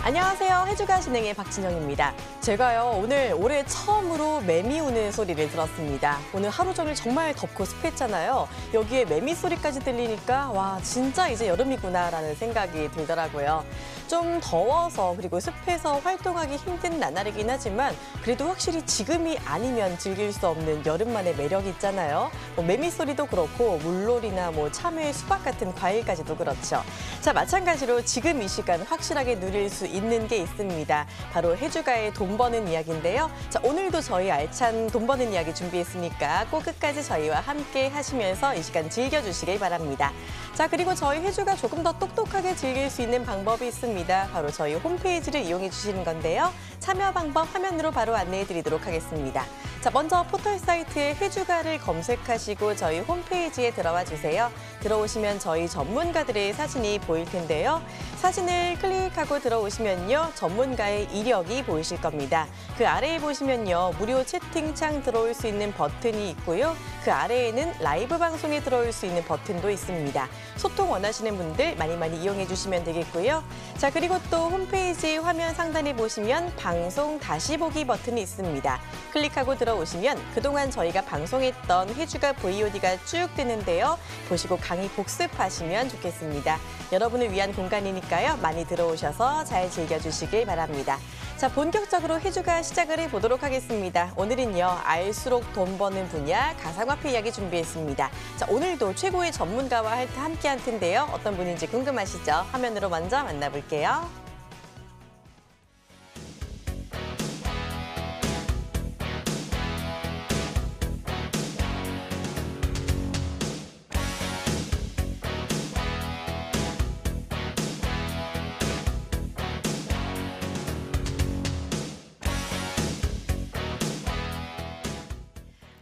안녕하세요. 해주가 진행의 박진영입니다. 제가요, 오늘 올해 처음으로 매미 우는 소리를 들었습니다. 오늘 하루 종일 정말 덥고 습했잖아요. 여기에 매미 소리까지 들리니까 와, 진짜 이제 여름이구나라는 생각이 들더라고요. 좀 더워서 그리고 습해서 활동하기 힘든 나날이긴 하지만 그래도 확실히 지금이 아니면 즐길 수 없는 여름만의 매력이 있잖아요. 매미 소리도 그렇고 물놀이나 참외, 수박 같은 과일까지도 그렇죠. 자, 마찬가지로 지금 이 시간 확실하게 누릴 수 있는 게 있습니다. 바로 해주가의 돈 버는 이야기인데요. 자, 오늘도 저희 알찬 돈 버는 이야기 준비했으니까 꼭 끝까지 저희와 함께 하시면서 이 시간 즐겨주시길 바랍니다. 자, 그리고 저희 해주가 조금 더 똑똑하게 즐길 수 있는 방법이 있습니다. 바로 저희 홈페이지를 이용해 주시는 건데요. 참여 방법 화면으로 바로 안내해 드리도록 하겠습니다. 자, 먼저 포털 사이트에 해주가를 검색하시고 저희 홈페이지에 들어와 주세요. 들어오시면 저희 전문가들의 사진이 보일 텐데요. 사진을 클릭하고 들어오시면요. 전문가의 이력이 보이실 겁니다. 그 아래에 보시면요. 무료 채팅창 들어올 수 있는 버튼이 있고요. 그 아래에는 라이브 방송에 들어올 수 있는 버튼도 있습니다. 소통 원하시는 분들 많이 이용해 주시면 되겠고요. 자, 그리고 또 홈페이지 화면 상단에 보시면 방송 다시 보기 버튼이 있습니다. 클릭하고 들어오시면 그동안 저희가 방송했던 해주가 VOD가 쭉 뜨는데요. 보시고 강의 복습하시면 좋겠습니다. 여러분을 위한 공간이니까요. 많이 들어오셔서 잘 즐겨주시길 바랍니다. 자, 본격적으로 해주가 시작을 해보도록 하겠습니다. 오늘은요, 알수록 돈 버는 분야 가상화폐 이야기 준비했습니다. 자, 오늘도 최고의 전문가와 함께 할 텐데요. 어떤 분인지 궁금하시죠? 화면으로 먼저 만나볼게요.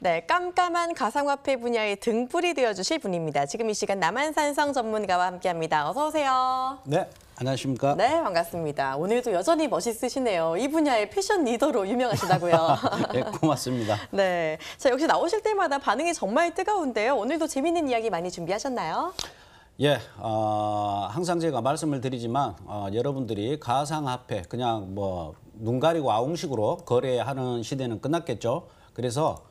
네, 깜깜한 가상화폐 분야의 등불이 되어주실 분입니다. 지금 이 시간 남한산성 전문가와 함께합니다. 어서 오세요. 네, 안녕하십니까? 네, 반갑습니다. 오늘도 여전히 멋있으시네요. 이 분야의 패션 리더로 유명하시다고요. 네, 고맙습니다. 네, 자, 역시 나오실 때마다 반응이 정말 뜨거운데요. 오늘도 재밌는 이야기 많이 준비하셨나요? 예, 항상 제가 말씀을 드리지만 여러분들이 가상화폐 그냥 눈 가리고 아웅식으로 거래하는 시대는 끝났겠죠. 그래서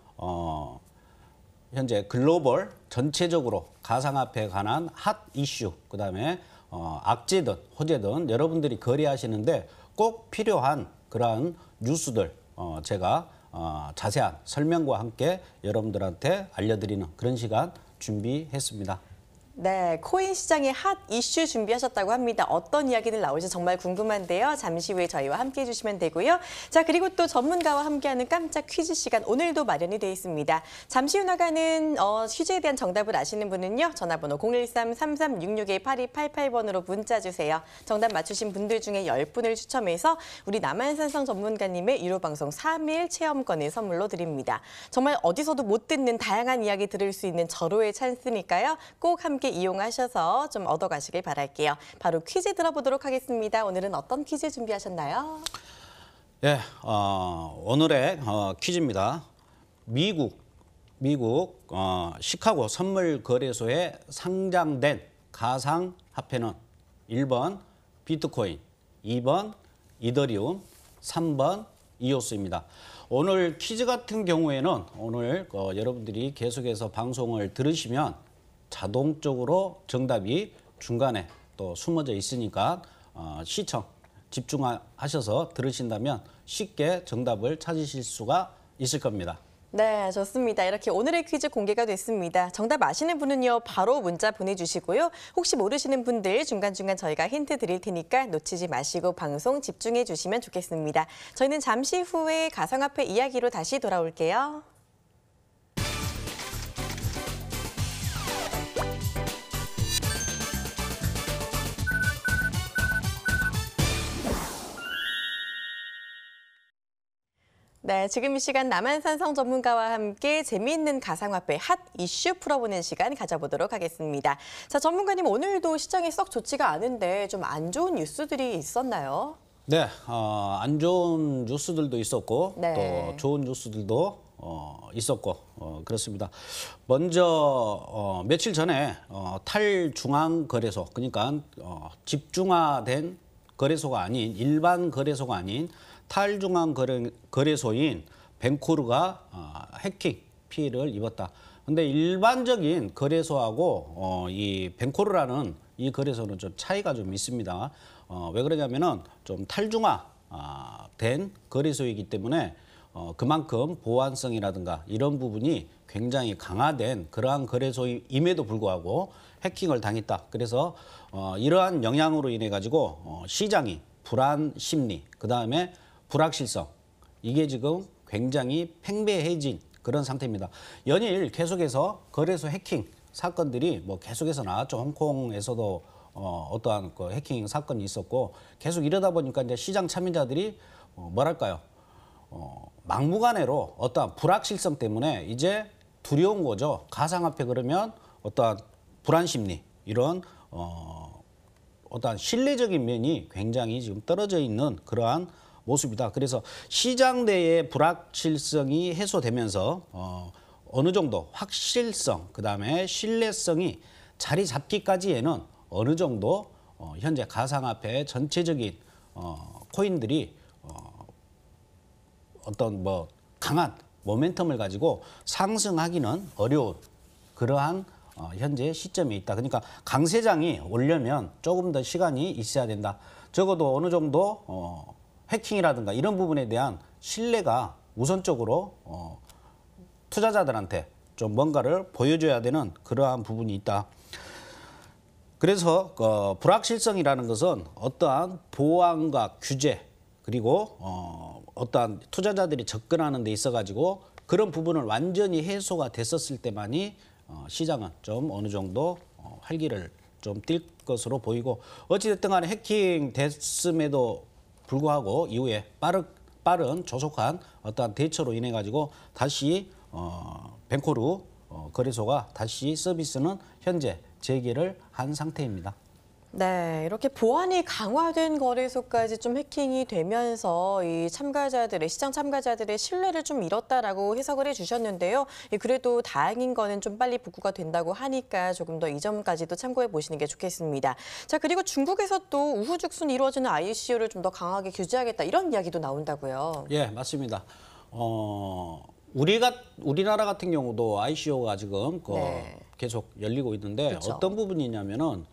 현재 글로벌 전체적으로 가상화폐에 관한 핫 이슈, 그다음에 악재든 호재든 여러분들이 거래하시는데 꼭 필요한 그러한 뉴스들 제가 자세한 설명과 함께 여러분들한테 알려드리는 그런 시간 준비했습니다. 네, 코인 시장의 핫 이슈 준비하셨다고 합니다. 어떤 이야기들 나올지 정말 궁금한데요. 잠시 후에 저희와 함께해 주시면 되고요. 자, 그리고 또 전문가와 함께하는 깜짝 퀴즈 시간 오늘도 마련이 되어 있습니다. 잠시 후 나가는 퀴즈에 대한 정답을 아시는 분은요. 전화번호 013-3366-8288번으로 문자 주세요. 정답 맞추신 분들 중에 10분을 추첨해서 우리 남한산성 전문가님의 유료 방송 3일 체험권을 선물로 드립니다. 정말 어디서도 못 듣는 다양한 이야기 들을 수 있는 절호의 찬스니까요. 꼭 함께 이용하셔서 좀 얻어가시길 바랄게요. 바로 퀴즈 들어보도록 하겠습니다. 오늘은 어떤 퀴즈 준비하셨나요? 예, 오늘의 퀴즈입니다. 미국 시카고 선물거래소에 상장된 가상화폐는 1번 비트코인, 2번 이더리움, 3번 이오스입니다. 오늘 퀴즈 같은 경우에는 오늘 여러분들이 계속해서 방송을 들으시면 자동적으로 정답이 중간에 또 숨어져 있으니까 시청 집중하셔서 들으신다면 쉽게 정답을 찾으실 수가 있을 겁니다. 네, 좋습니다. 이렇게 오늘의 퀴즈 공개가 됐습니다. 정답 아시는 분은요, 바로 문자 보내주시고요. 혹시 모르시는 분들 중간중간 저희가 힌트 드릴 테니까 놓치지 마시고 방송 집중해 주시면 좋겠습니다. 저희는 잠시 후에 가상화폐 이야기로 다시 돌아올게요. 네, 지금 이 시간 남한산성 전문가와 함께 재미있는 가상화폐 핫 이슈 풀어보는 시간 가져보도록 하겠습니다. 자, 전문가님 오늘도 시장이 썩 좋지가 않은데 좀 안 좋은 뉴스들이 있었나요? 네, 안 좋은 뉴스들도 있었고 네. 또 좋은 뉴스들도 있었고 그렇습니다. 먼저 며칠 전에 탈중앙거래소 그러니까 집중화된 거래소가 아닌 일반 거래소가 아닌 탈중앙 거래소인 벤코르가 해킹 피해를 입었다. 근데 일반적인 거래소하고 이 벤코르라는 이 거래소는 좀 차이가 좀 있습니다. 왜 그러냐면은 좀 탈중화 된 거래소이기 때문에 그만큼 보안성이라든가 이런 부분이 굉장히 강화된 그러한 거래소임에도 불구하고 해킹을 당했다. 그래서 이러한 영향으로 인해 가지고 시장이 불안 심리, 그다음에 불확실성 이게 지금 굉장히 팽배해진 그런 상태입니다. 연일 계속해서 거래소 해킹 사건들이 뭐 계속해서 나왔죠. 홍콩에서도 어떠한 그 해킹 사건이 있었고 계속 이러다 보니까 이제 시장 참여자들이 뭐랄까요? 막무가내로 어떠한 불확실성 때문에 이제 두려운 거죠. 가상화폐 그러면 어떠한 불안 심리 이런 어떠한 신뢰적인 면이 굉장히 지금 떨어져 있는 그러한 모습이다. 그래서 시장 내의 불확실성이 해소되면서 어느 정도 확실성, 그다음에 신뢰성이 자리 잡기까지에는 어느 정도 현재 가상화폐의 전체적인 코인들이 어떤 뭐 강한 모멘텀을 가지고 상승하기는 어려운 그러한 현재 시점에 있다. 그러니까 강세장이 오려면 조금 더 시간이 있어야 된다. 적어도 어느 정도 해킹이라든가 이런 부분에 대한 신뢰가 우선적으로 투자자들한테 좀 뭔가를 보여줘야 되는 그러한 부분이 있다. 그래서 불확실성이라는 것은 어떠한 보안과 규제 그리고 어떠한 투자자들이 접근하는 데 있어 가지고 그런 부분을 완전히 해소가 됐었을 때만이 시장은 좀 어느 정도 활기를 좀 띨 것으로 보이고 어찌됐든 간에 해킹 됐음에도 불구하고 이후에 빠른 조속한 어떠한 대처로 인해 가지고 다시 벤코르 거래소가 다시 서비스는 현재 재개를 한 상태입니다. 네, 이렇게 보안이 강화된 거래소까지 좀 해킹이 되면서 이 참가자들의 시장 참가자들의 신뢰를 좀 잃었다라고 해석을 해주셨는데요. 그래도 다행인 거는 좀 빨리 복구가 된다고 하니까 조금 더 이 점까지도 참고해 보시는 게 좋겠습니다. 자, 그리고 중국에서 또 우후죽순 이루어지는 ICO를 좀 더 강하게 규제하겠다 이런 이야기도 나온다고요. 예, 맞습니다. 우리나라 같은 경우도 ICO가 지금 네. 계속 열리고 있는데 그렇죠. 어떤 부분이냐면은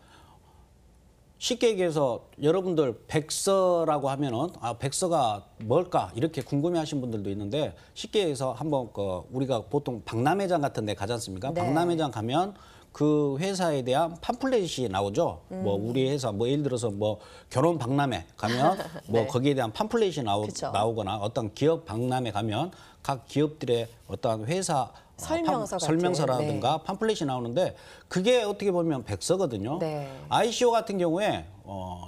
쉽게 얘기해서 여러분들 백서라고 하면은 백서가 뭘까 이렇게 궁금해하신 분들도 있는데 쉽게 해서 한번 우리가 보통 박람회장 같은 데 가지 않습니까? 네. 박람회장 가면 그 회사에 대한 팜플렛이 나오죠. 뭐 우리 회사 뭐 예를 들어서 뭐 결혼 박람회 가면 뭐 네. 거기에 대한 팜플렛이 그쵸. 나오거나 어떤 기업 박람회 가면 각 기업들의 어떤 회사 설명서라든가 팜플렛이 나오는데 그게 어떻게 보면 백서거든요. 네. ICO 같은 경우에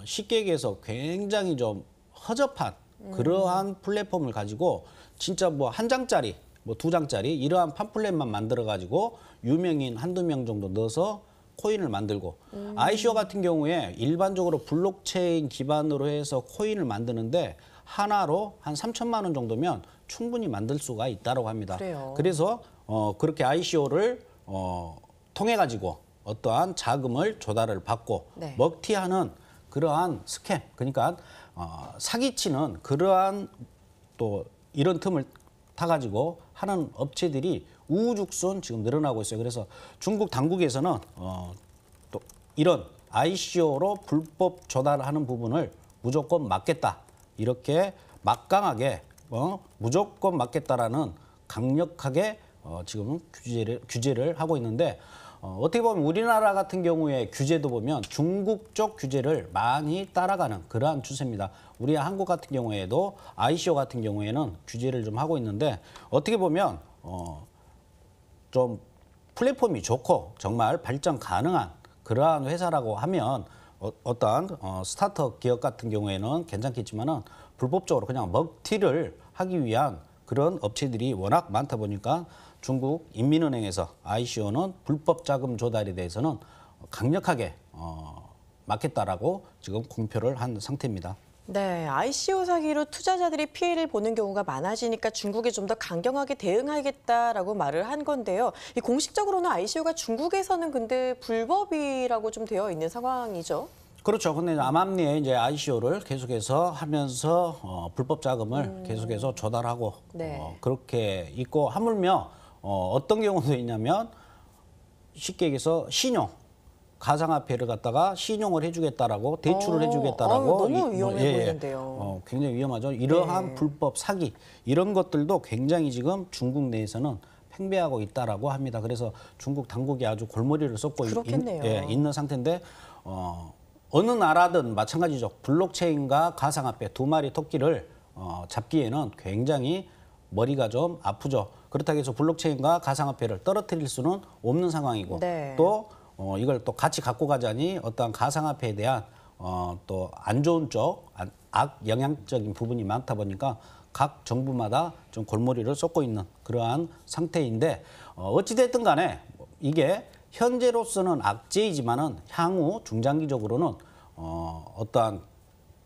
쉽게 얘기해서 굉장히 좀 허접한 그러한 플랫폼을 가지고 진짜 뭐 한 장짜리 뭐 두 장짜리 이러한 팜플렛만 만들어 가지고 유명인 한두 명 정도 넣어서 코인을 만들고 ICO 같은 경우에 일반적으로 블록체인 기반으로 해서 코인을 만드는데 하나로 한 3천만 원 정도면 충분히 만들 수가 있다고 합니다. 그래요. 그래서 그렇게 ICO를 통해 가지고 어떠한 자금을 조달을 받고 네. 먹튀하는 그러한 스캠, 그러니까 사기치는 그러한 또 이런 틈을 타가지고 하는 업체들이 우후죽순 지금 늘어나고 있어요. 그래서 중국 당국에서는 또 이런 ICO로 불법 조달하는 부분을 무조건 막겠다. 이렇게 막강하게 무조건 막겠다라는 강력하게 지금 규제를 하고 있는데 어떻게 보면 우리나라 같은 경우에 규제도 보면 중국 쪽 규제를 많이 따라가는 그러한 추세입니다. 우리 한국 같은 경우에도 ICO 같은 경우에는 규제를 좀 하고 있는데 어떻게 보면 좀 플랫폼이 좋고 정말 발전 가능한 그러한 회사라고 하면 어떠한 스타트업 기업 같은 경우에는 괜찮겠지만은 불법적으로 그냥 먹튀를 하기 위한 그런 업체들이 워낙 많다 보니까 중국 인민은행에서 ICO는 불법 자금 조달에 대해서는 강력하게 막겠다라고 지금 공표를 한 상태입니다. 네, ICO 사기로 투자자들이 피해를 보는 경우가 많아지니까 중국이 좀 더 강경하게 대응하겠다라고 말을 한 건데요. 공식적으로는 ICO가 중국에서는 근데 불법이라고 좀 되어 있는 상황이죠. 그렇죠. 근데 암암리에 이제 ICO를 계속해서 하면서 불법 자금을 계속해서 조달하고 네. 그렇게 있고 하물며 어떤 경우도 있냐면 쉽게 얘기해서 신용. 가상화폐를 갖다가 신용을 해주겠다라고 대출을 해주겠다라고 너무 위험해 보이는데요. 굉장히 위험하죠. 이러한 네. 불법 사기 이런 것들도 굉장히 지금 중국 내에서는 팽배하고 있다라고 합니다. 그래서 중국 당국이 아주 골머리를 쏟고 그렇겠네요. 있는 상태인데 어느 나라든 마찬가지죠. 블록체인과 가상화폐 두 마리 토끼를 잡기에는 굉장히 머리가 좀 아프죠. 그렇다고 해서 블록체인과 가상화폐를 떨어뜨릴 수는 없는 상황이고 네. 또 이걸 또 같이 갖고 가자니 어떠한 가상화폐에 대한 또 안 좋은 쪽, 악 영향적인 부분이 많다 보니까 각 정부마다 좀 골머리를 쏟고 있는 그러한 상태인데 어찌됐든 간에 이게 현재로서는 악재이지만은 향후 중장기적으로는 어떠한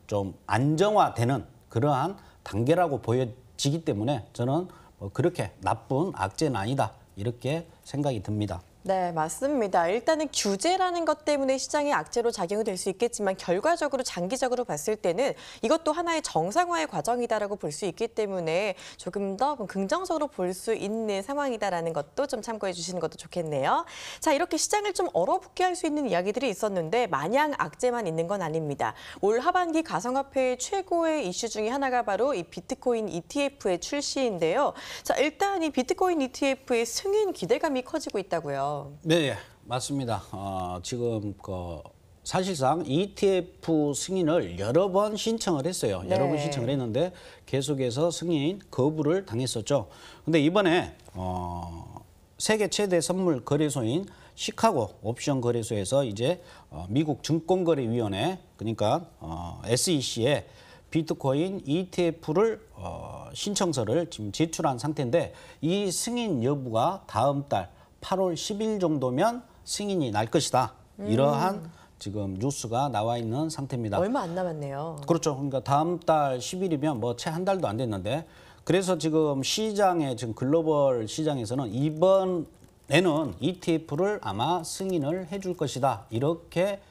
좀 안정화되는 그러한 단계라고 보여지기 때문에 저는 그렇게 나쁜 악재는 아니다 이렇게 생각이 듭니다. 네, 맞습니다. 일단은 규제라는 것 때문에 시장의 악재로 작용이 될 수 있겠지만 결과적으로 장기적으로 봤을 때는 이것도 하나의 정상화의 과정이다라고 볼 수 있기 때문에 조금 더 긍정적으로 볼 수 있는 상황이다라는 것도 좀 참고해 주시는 것도 좋겠네요. 자, 이렇게 시장을 좀 얼어붙게 할 수 있는 이야기들이 있었는데 마냥 악재만 있는 건 아닙니다. 올 하반기 가상화폐의 최고의 이슈 중에 하나가 바로 이 비트코인 ETF의 출시인데요. 자, 일단 이 비트코인 ETF의 승인 기대감이 커지고 있다고요. 네, 맞습니다. 지금 사실상 ETF 승인을 여러 번 신청을 했어요. 네. 여러 번 신청을 했는데 계속해서 승인 거부를 당했었죠. 근데 이번에 세계 최대 선물 거래소인 시카고 옵션 거래소에서 이제 미국 증권거래위원회 그러니까 SEC에 비트코인 ETF를 신청서를 지금 제출한 상태인데 이 승인 여부가 다음 달 8월 10일 정도면 승인이 날 것이다. 이러한 지금 뉴스가 나와 있는 상태입니다. 얼마 안 남았네요. 그렇죠. 그러니까 다음 달 10일이면 뭐 채 한 달도 안 됐는데 그래서 지금 시장에 지금 글로벌 시장에서는 이번에는 ETF를 아마 승인을 해줄 것이다. 이렇게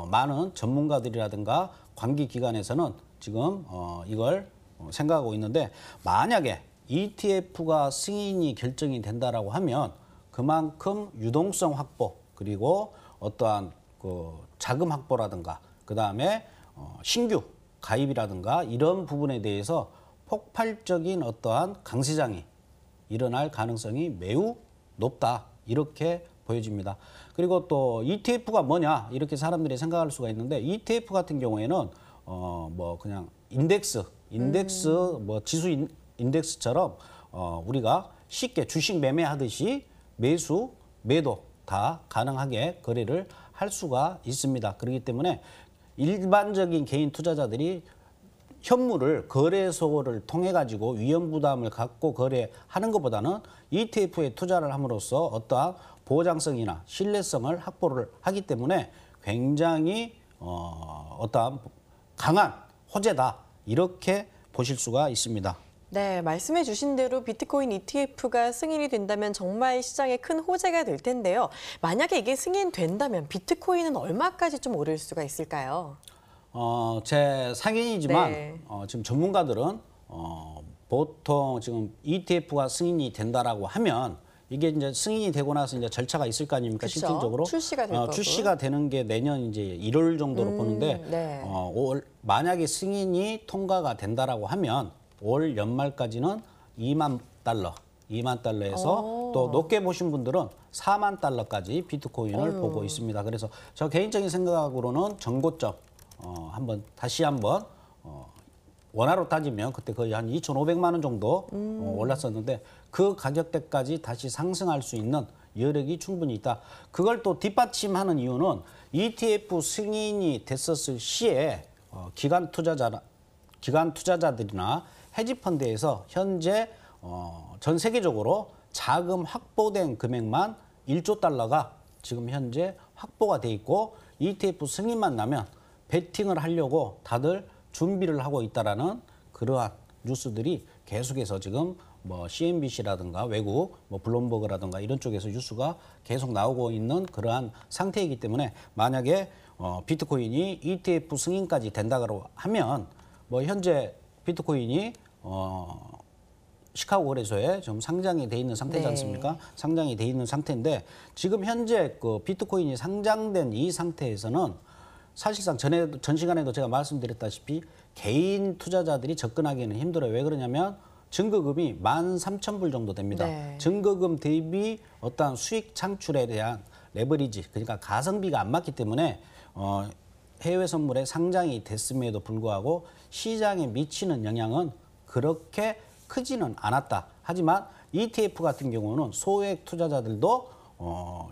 많은 전문가들이라든가 관계기관에서는 지금 이걸 생각하고 있는데 만약에 ETF가 승인이 결정이 된다라고 하면 그만큼 유동성 확보 그리고 어떠한 그 자금 확보라든가 그 다음에 신규 가입이라든가 이런 부분에 대해서 폭발적인 어떠한 강세장이 일어날 가능성이 매우 높다 이렇게 보여집니다. 그리고 또 ETF가 뭐냐 이렇게 사람들이 생각할 수가 있는데 ETF 같은 경우에는 뭐 그냥 인덱스 뭐 지수 인덱스처럼 우리가 쉽게 주식 매매하듯이 매수, 매도 다 가능하게 거래를 할 수가 있습니다. 그렇기 때문에 일반적인 개인 투자자들이 현물을 거래소를 통해 가지고 위험 부담을 갖고 거래하는 것보다는 ETF에 투자를 함으로써 어떠한 보장성이나 신뢰성을 확보를 하기 때문에 굉장히 어떠한 강한 호재다 이렇게 보실 수가 있습니다. 네, 말씀해 주신 대로 비트코인 ETF가 승인이 된다면 정말 시장에 큰 호재가 될 텐데요. 만약에 이게 승인된다면 비트코인은 얼마까지 좀 오를 수가 있을까요? 제 상견이지만 네. 지금 전문가들은 보통 지금 ETF가 승인이 된다라고 하면 이게 이제 승인이 되고 나서 이제 절차가 있을 거 아닙니까? 그쵸. 실질적으로 출시가 될 거고. 출시가 되는 게 내년 이제 1월 정도로 보는데 네. 만약에 승인이 통과가 된다라고 하면 올 연말까지는 2만 달러에서 또 높게 보신 분들은 4만 달러까지 비트코인을 보고 있습니다. 그래서 저 개인적인 생각으로는 전고점 다시 한번 원화로 따지면 그때 거의 한 2,500만 원 정도 올랐었는데 그 가격대까지 다시 상승할 수 있는 여력이 충분히 있다. 그걸 또 뒷받침하는 이유는 ETF 승인이 됐었을 시에 기관 투자자들이나 헤지펀드에서 현재 전 세계적으로 자금 확보된 금액만 1조 달러가 지금 현재 확보가 돼 있고 ETF 승인만 나면 베팅을 하려고 다들 준비를 하고 있다라는 그러한 뉴스들이 계속해서 지금 뭐 CNBC라든가 외국 뭐 블룸버그라든가 이런 쪽에서 뉴스가 계속 나오고 있는 그러한 상태이기 때문에 만약에 비트코인이 ETF 승인까지 된다고 하면 뭐 현재 비트코인이 시카고 거래소에 지금 상장이 돼 있는 상태지 않습니까? 상장이 돼 있는 상태인데 지금 현재 그 비트코인이 상장된 이 상태에서는 사실상 전 시간에도 제가 말씀드렸다시피 개인 투자자들이 접근하기는 힘들어요. 왜 그러냐면 증거금이 13,000불 정도 됩니다. 네. 증거금 대비 어떠한 수익 창출에 대한 레버리지, 그러니까 가성비가 안 맞기 때문에 해외 선물에 상장이 됐음에도 불구하고 시장에 미치는 영향은 그렇게 크지는 않았다. 하지만 ETF 같은 경우는 소액 투자자들도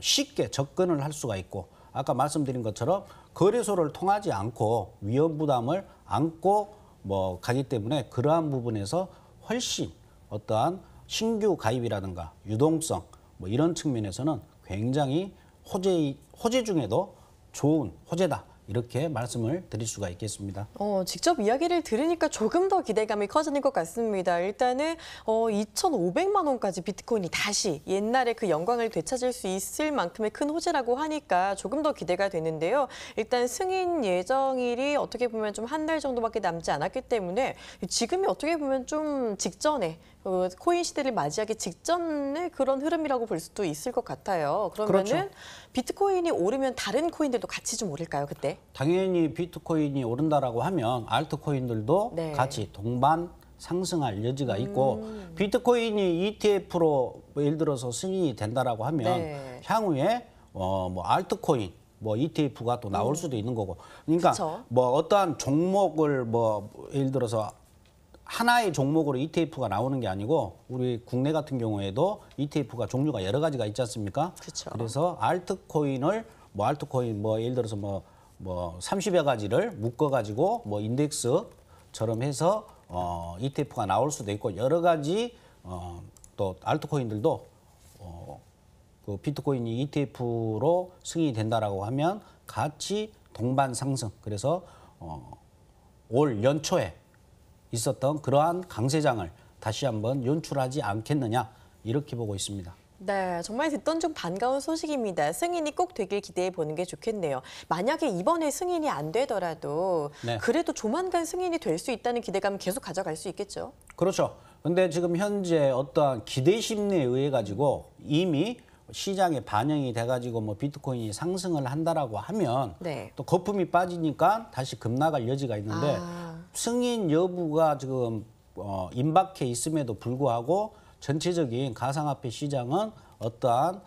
쉽게 접근을 할 수가 있고 아까 말씀드린 것처럼 거래소를 통하지 않고 위험 부담을 안고 뭐 가기 때문에 그러한 부분에서 훨씬 어떠한 신규 가입이라든가 유동성 뭐 이런 측면에서는 굉장히 호재 중에도 좋은 호재다. 이렇게 말씀을 드릴 수가 있겠습니다. 직접 이야기를 들으니까 조금 더 기대감이 커지는 것 같습니다. 일단은 2,500만 원까지 비트코인이 다시 옛날에 그 영광을 되찾을 수 있을 만큼의 큰 호재라고 하니까 조금 더 기대가 되는데요. 일단 승인 예정일이 어떻게 보면 좀 한 달 정도밖에 남지 않았기 때문에 지금이 어떻게 보면 좀 직전에 코인 시대를 맞이하기 직전의 그런 흐름이라고 볼 수도 있을 것 같아요. 그러면은 그렇죠. 비트코인이 오르면 다른 코인들도 같이 좀 오를까요, 그때? 당연히 비트코인이 오른다라고 하면 알트코인들도 네. 같이 동반 상승할 여지가 있고 비트코인이 ETF로 예를 들어서 승인이 된다라고 하면 네. 향후에 뭐 알트코인 뭐 ETF가 또 나올 수도 있는 거고 그러니까 그쵸. 뭐 어떠한 종목을 뭐 예를 들어서 하나의 종목으로 ETF가 나오는 게 아니고 우리 국내 같은 경우에도 ETF가 종류가 여러 가지가 있지 않습니까? 그쵸. 그래서 알트코인을 뭐 알트코인 뭐 예를 들어서 뭐 30여 가지를 묶어 가지고 뭐 인덱스처럼 해서 ETF가 나올 수도 있고 여러 가지 또 알트코인들도 그 비트코인이 ETF로 승인이 된다라고 하면 같이 동반 상승. 그래서 올 연초에 있었던 그러한 강세장을 다시 한번 연출하지 않겠느냐 이렇게 보고 있습니다. 네, 정말 듣던 중 반가운 소식입니다. 승인이 꼭 되길 기대해 보는 게 좋겠네요. 만약에 이번에 승인이 안 되더라도 네. 그래도 조만간 승인이 될 수 있다는 기대감 계속 가져갈 수 있겠죠? 그렇죠. 근데 지금 현재 어떠한 기대심리에 의해 가지고 이미 시장에 반영이 돼 가지고 뭐 비트코인이 상승을 한다라고 하면 네. 또 거품이 빠지니까 다시 급락할 여지가 있는데 승인 여부가 지금 임박해 있음에도 불구하고 전체적인 가상화폐 시장은 어떠한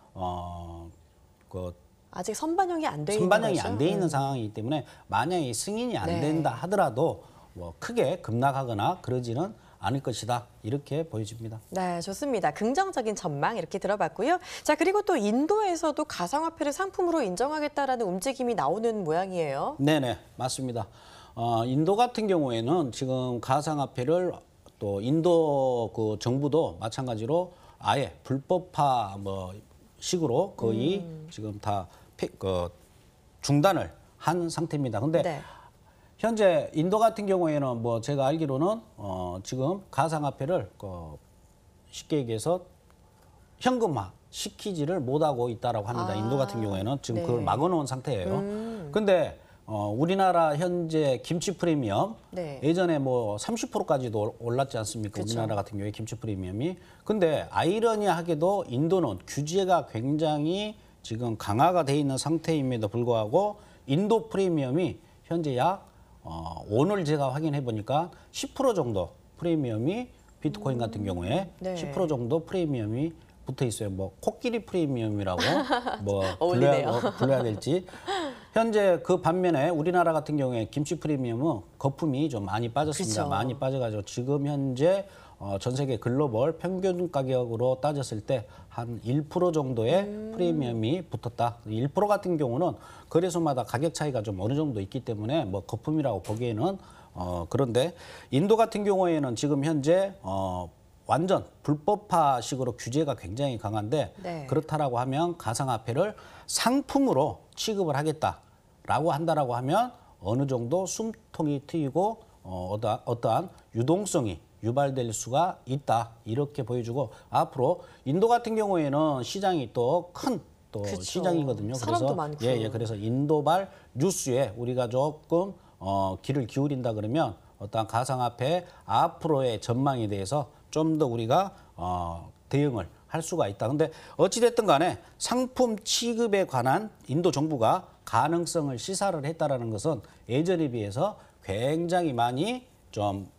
그 아직 선반영이 안 돼 있는 선반영이 거죠? 안 돼 있는 상황이기 때문에 만약에 승인이 안 네. 된다 하더라도 뭐 크게 급락하거나 그러지는 않을 것이다 이렇게 보여집니다. 네, 좋습니다. 긍정적인 전망 이렇게 들어봤고요. 자, 그리고 또 인도에서도 가상화폐를 상품으로 인정하겠다라는 움직임이 나오는 모양이에요. 네네 맞습니다. 인도 같은 경우에는 지금 가상화폐를 또 인도 그 정부도 마찬가지로 아예 불법화 뭐 식으로 거의 지금 다 중단을 한 상태입니다. 근데 네. 현재 인도 같은 경우에는 뭐 제가 알기로는 지금 가상화폐를 쉽게 얘기해서 현금화 시키지를 못하고 있다라고 합니다. 인도 같은 경우에는 지금 네. 그걸 막아놓은 상태예요. 근데 우리나라 현재 김치 프리미엄 네. 예전에 뭐 30%까지도 올랐지 않습니까? 그쵸. 우리나라 같은 경우에 김치 프리미엄이. 근데 아이러니하게도 인도는 규제가 굉장히 지금 강화가 돼 있는 상태임에도 불구하고 인도 프리미엄이 현재 약 오늘 제가 확인해 보니까 10% 정도 프리미엄이 비트코인 같은 경우에 네. 10% 정도 프리미엄이 붙어 있어요. 뭐 코끼리 프리미엄이라고 뭐 어울리네요. 불러야 될지. 현재 그 반면에 우리나라 같은 경우에 김치 프리미엄은 거품이 좀 많이 빠졌습니다. 그쵸. 많이 빠져가지고 지금 현재 전 세계 글로벌 평균 가격으로 따졌을 때 한 1% 정도의 프리미엄이 붙었다. 1% 같은 경우는 거래소마다 가격 차이가 좀 어느 정도 있기 때문에 뭐 거품이라고 보기에는 그런데 인도 같은 경우에는 지금 현재 완전 불법화식으로 규제가 굉장히 강한데 네. 그렇다라고 하면 가상화폐를 상품으로 취급을 하겠다라고 한다라고 하면 어느 정도 숨통이 트이고 어떠한 유동성이 유발될 수가 있다. 이렇게 보여주고 앞으로 인도 같은 경우에는 시장이 또 큰 또 그쵸. 시장이거든요. 사람도 그래서 많고. 그래서 인도발 뉴스에 우리가 조금 귀를 기울인다 그러면 어떠한 가상화폐 앞으로의 전망에 대해서 좀 더 우리가 대응을 할 수가 있다. 근데 어찌됐든 간에 상품 취급에 관한 인도 정부가 가능성을 시사를 했다라는 것은 예전에 비해서 굉장히 많이 좀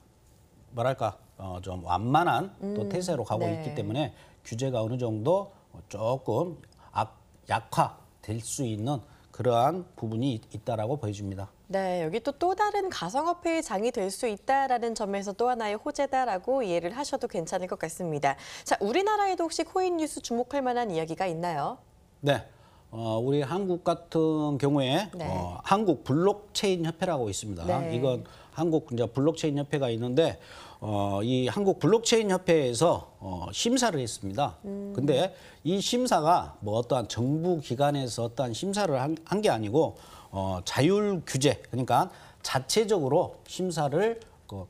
뭐랄까 좀 완만한 또 태세로 가고 네. 있기 때문에 규제가 어느 정도 조금 약화될 수 있는 그러한 부분이 있다라고 보여집니다. 네, 여기 또 다른 가상화폐의 장이 될 수 있다라는 점에서 또 하나의 호재다라고 이해를 하셔도 괜찮을 것 같습니다. 자, 우리나라에도 혹시 코인 뉴스 주목할 만한 이야기가 있나요? 네. 우리 한국 같은 경우에 네. 한국 블록체인 협회라고 있습니다. 네. 이건 한국 이제 블록체인 협회가 있는데 이 한국 블록체인 협회에서 심사를 했습니다. 근데 이 심사가 뭐 어떠한 정부 기관에서 어떠한 심사를 한 게 아니고 자율 규제, 그러니까 자체적으로 심사를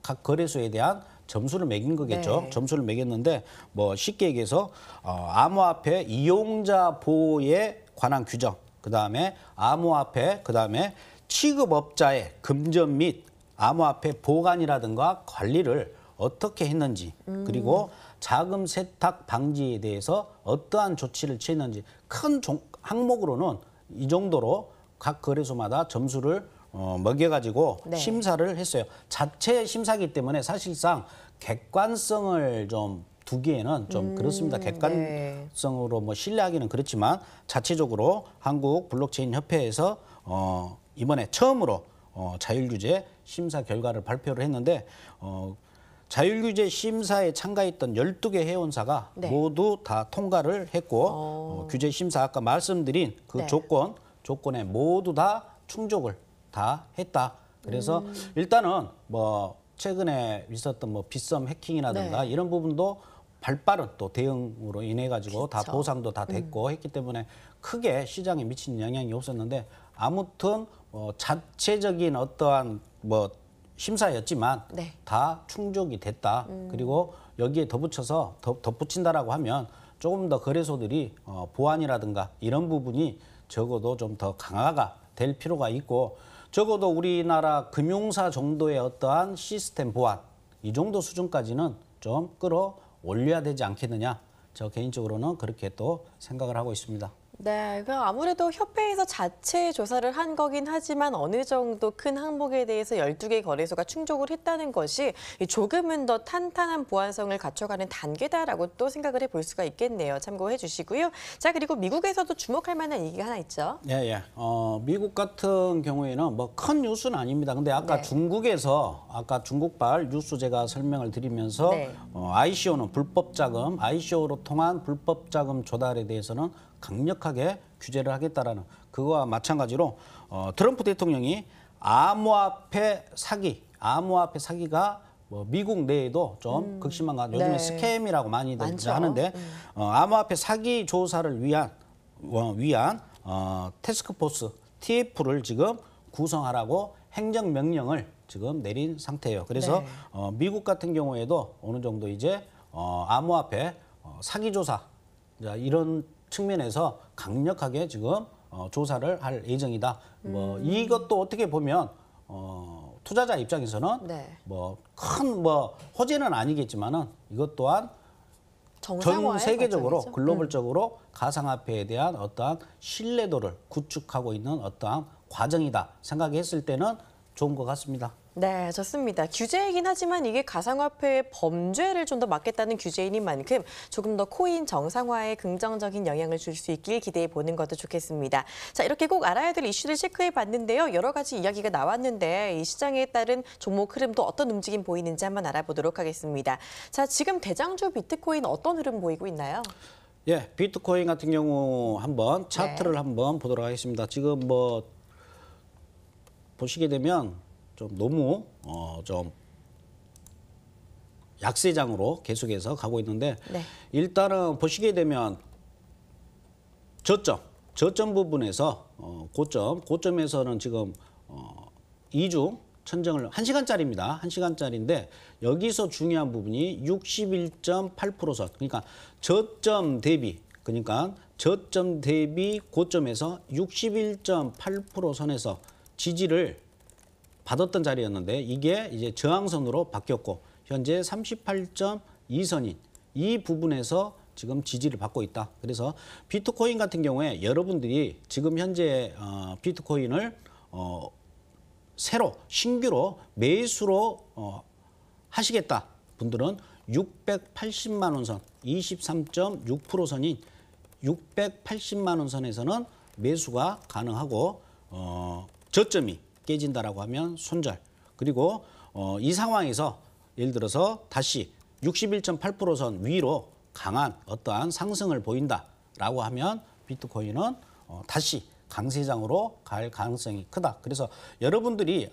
각 거래소에 대한 점수를 매긴 거겠죠. 네. 점수를 매겼는데 뭐 쉽게 얘기해서 암호화폐 이용자 보호에 관한 규정, 그다음에 암호화폐, 그다음에 취급업자의 금전 및 암호화폐 보관이라든가 관리를 어떻게 했는지, 그리고 자금 세탁 방지에 대해서 어떠한 조치를 취했는지 큰 항목으로는 이 정도로 각 거래소마다 점수를 먹여가지고 네. 심사를 했어요. 자체 심사기 때문에 사실상 객관성을 좀 두기에는 좀 그렇습니다. 객관성으로 뭐 신뢰하기는 그렇지만 자체적으로 한국 블록체인 협회에서 이번에 처음으로 자율규제 심사 결과를 발표를 했는데 자율규제 심사에 참가했던 12개 회원사가 네. 모두 다 통과를 했고 규제 심사 아까 말씀드린 그 네. 조건에 모두 다 충족을 다 했다. 그래서 일단은 뭐 최근에 있었던 뭐 빗썸 해킹이라든가 네. 이런 부분도 발빠른 또 대응으로 인해 가지고 다 그쵸. 보상도 다 됐고 했기 때문에 크게 시장에 미치는 영향이 없었는데 아무튼 자체적인 어떠한 뭐 심사였지만 네. 다 충족이 됐다. 그리고 여기에 덧붙인다라고 하면 조금 더 거래소들이 보안이라든가 이런 부분이 적어도 좀 더 강화가 될 필요가 있고 적어도 우리나라 금융사 정도의 어떠한 시스템 보안 이 정도 수준까지는 좀 끌어올려야 되지 않겠느냐. 저 개인적으로는 그렇게 또 생각을 하고 있습니다. 네, 그 아무래도 협회에서 자체 조사를 한 거긴 하지만 어느 정도 큰 항목에 대해서 12개 거래소가 충족을 했다는 것이 조금은 더 탄탄한 보안성을 갖춰가는 단계다라고 또 생각을 해볼 수가 있겠네요. 참고해 주시고요. 자, 그리고 미국에서도 주목할 만한 얘기가 하나 있죠. 예. 미국 같은 경우에는 뭐 큰 뉴스는 아닙니다. 근데 아까 네. 중국에서 아까 중국발 뉴스 제가 설명을 드리면서 네. ICO는 불법 자금, ICO로 통한 불법 자금 조달에 대해서는 강력하게 규제를 하겠다라는 그거와 마찬가지로 트럼프 대통령이 암호화폐 사기가 뭐 미국 내에도 좀 극심한 거 요즘에 네. 스캠이라고 많이들 많죠. 하는데 암호화폐 사기 조사를 위한 태스크포스 TF를 지금 구성하라고 행정명령을 지금 내린 상태예요. 그래서 네. 미국 같은 경우에도 어느 정도 이제 암호화폐 사기 조사 이런 측면에서 강력하게 지금 조사를 할 예정이다. 뭐 이것도 어떻게 보면 투자자 입장에서는 네. 뭐 큰 호재는 아니겠지만은 이것 또한 전 정상화의 세계적으로 과정이죠. 글로벌적으로 가상화폐에 대한 어떠한 신뢰도를 구축하고 있는 어떠한 과정이다 생각했을 때는 좋은 것 같습니다. 네, 좋습니다. 규제이긴 하지만 이게 가상화폐의 범죄를 좀 더 막겠다는 규제인 만큼 조금 더 코인 정상화에 긍정적인 영향을 줄 수 있길 기대해 보는 것도 좋겠습니다. 자, 이렇게 꼭 알아야 될 이슈를 체크해 봤는데요. 여러 가지 이야기가 나왔는데 이 시장에 따른 종목 흐름도 어떤 움직임 보이는지 한번 알아보도록 하겠습니다. 자, 지금 대장주 비트코인 어떤 흐름 보이고 있나요? 예, 비트코인 같은 경우 한번 차트를 한번 보도록 하겠습니다. 지금 뭐 보시게 되면 좀 너무 좀 약세장으로 계속해서 가고 있는데 네. 일단은 보시게 되면 저점 부분에서 고점에서는 지금 천정을 1시간짜리입니다. 1시간짜리인데 여기서 중요한 부분이 61.8%선. 그러니까 저점 대비 고점에서 61.8% 선에서 지지를 받았던 자리였는데 이게 이제 저항선으로 바뀌었고 현재 38.2선인 이 부분에서 지금 지지를 받고 있다. 그래서 비트코인 같은 경우에 여러분들이 지금 현재 비트코인을 새로 신규로 매수로 하시겠다 분들은 680만 원 선, 23.6% 선인 680만 원 선에서는 매수가 가능하고 저점이 깨진다라고 하면 손절. 그리고 이 상황에서 예를 들어서 다시 61.8% 선 위로 강한 어떠한 상승을 보인다라고 하면 비트코인은 다시 강세장으로 갈 가능성이 크다. 그래서 여러분들이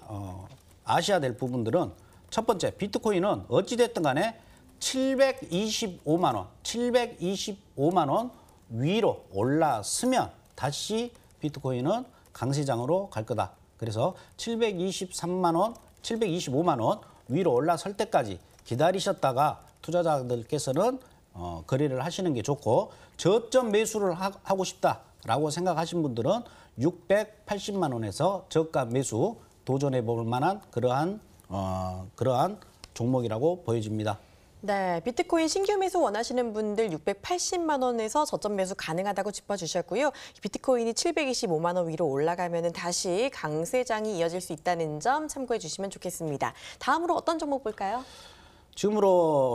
아셔야 될 부분들은 첫 번째, 비트코인은 어찌됐든 간에 725만 원 위로 올랐으면 다시 비트코인은 강세장으로 갈 거다. 그래서 725만 원 위로 올라설 때까지 기다리셨다가 투자자들께서는 거래를 하시는 게 좋고 저점 매수를 하고 싶다라고 생각하신 분들은 680만 원에서 저가 매수 도전해 볼 만한 그러한 종목이라고 보여집니다. 네, 비트코인 신규 매수 원하시는 분들 680만 원에서 저점 매수 가능하다고 짚어주셨고요. 비트코인이 725만 원 위로 올라가면 다시 강세장이 이어질 수 있다는 점 참고해 주시면 좋겠습니다. 다음으로 어떤 종목 볼까요?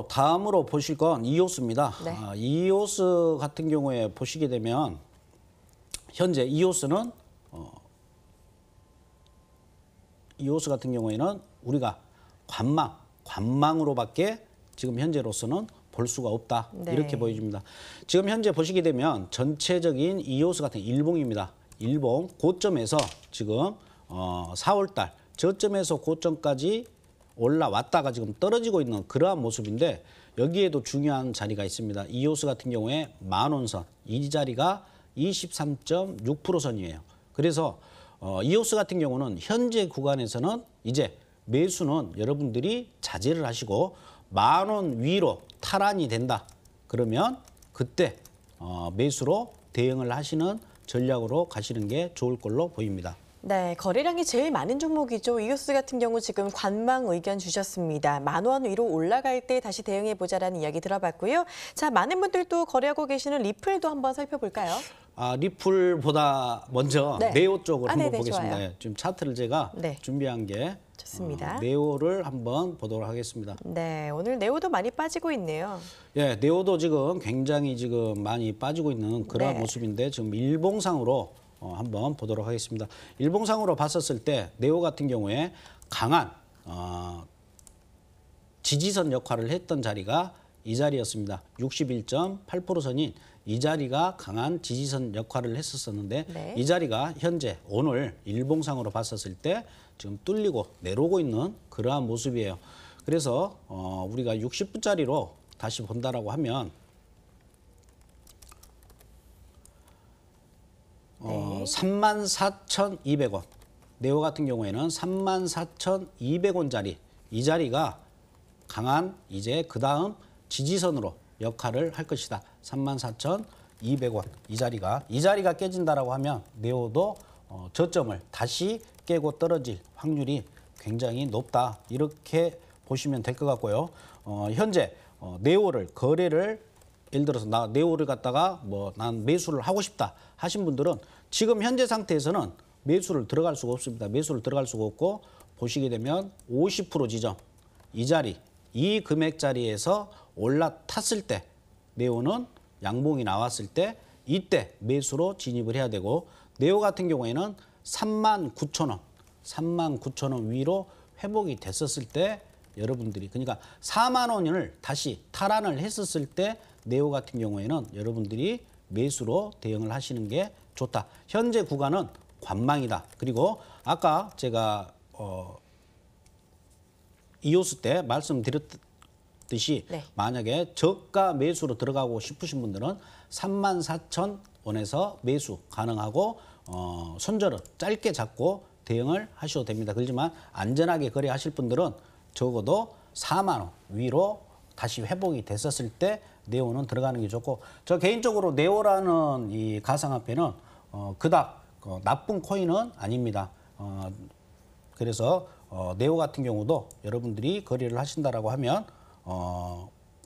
다음으로 보실 건 이오스입니다. 네. 이오스 같은 경우에 보시게 되면 현재 이오스 같은 경우에는 우리가 관망으로밖에 지금 현재로서는 볼 수가 없다. 네. 이렇게 보여집니다. 지금 현재 보시게 되면 전체적인 이오스 같은 일봉입니다. 일봉 고점에서 지금 4월달 저점에서 고점까지 올라왔다가 지금 떨어지고 있는 그러한 모습인데 여기에도 중요한 자리가 있습니다. 이오스 같은 경우에 만원선 이 자리가 23.6% 선이에요. 그래서 이오스 같은 경우는 현재 구간에서는 이제 매수는 여러분들이 자제를 하시고 10,000원 위로 탈환이 된다. 그러면 그때 매수로 대응을 하시는 전략으로 가시는 게 좋을 걸로 보입니다. 네, 거래량이 제일 많은 종목이죠. 이오스 같은 경우 지금 관망 의견 주셨습니다. 10,000원 위로 올라갈 때 다시 대응해보자라는 이야기 들어봤고요. 자, 많은 분들도 거래하고 계시는 리플도 한번 살펴볼까요? 리플보다 먼저 네. 네오 쪽을 한번 네네, 보겠습니다. 좋아요. 지금 차트를 제가 네. 준비한 게 좋습니다. 네오를 한번 보도록 하겠습니다. 네, 오늘 네오도 많이 빠지고 있네요. 예, 네오도 지금 굉장히 지금 많이 빠지고 있는 그런 네. 모습인데 지금 일봉상으로 한번 보도록 하겠습니다. 일봉상으로 봤었을 때 네오 같은 경우에 강한 지지선 역할을 했던 자리가 이 자리였습니다. 61.8% 선인 이 자리가 강한 지지선 역할을 했었는데 네. 이 자리가 현재 오늘 일봉상으로 봤었을 때 지금 뚫리고 내려오고 있는 그러한 모습이에요. 그래서 우리가 60분짜리로 다시 본다라고 하면 34,200원. 네오 같은 경우에는 34,200원짜리 이 자리가 강한 이제 그다음 지지선으로 역할을 할 것이다. 34,200원 이 자리가 깨진다라고 하면 네오도 저점을 다시 깨고 떨어질 확률이 굉장히 높다. 이렇게 보시면 될 것 같고요. 현재 네오를 거래를 예를 들어서 나 네오를 갖다가 난 매수를 하고 싶다 하신 분들은 지금 현재 상태에서는 매수를 들어갈 수가 없습니다. 매수를 들어갈 수가 없고 보시게 되면 50% 지점 이 자리 이 금액 자리에서 올라탔을 때 네오는 양봉이 나왔을 때 이때 매수로 진입을 해야 되고 네오 같은 경우에는 39,000원 위로 회복이 됐었을 때 여러분들이 그러니까 4만 원을 다시 탈환을 했었을 때 네오 같은 경우에는 여러분들이 매수로 대응을 하시는 게 좋다. 현재 구간은 관망이다. 그리고 아까 제가 이오스 때 말씀드렸듯이 네. 만약에 저가 매수로 들어가고 싶으신 분들은 34,000원에서 매수 가능하고 손절은 짧게 잡고 대응을 하셔도 됩니다. 그렇지만 안전하게 거래하실 분들은 적어도 4만 원 위로 다시 회복이 됐었을 때 네오는 들어가는 게 좋고, 저 개인적으로 네오라는 이 가상화폐는 그닥 나쁜 코인은 아닙니다. 그래서 네오 같은 경우도 여러분들이 거래를 하신다라고 하면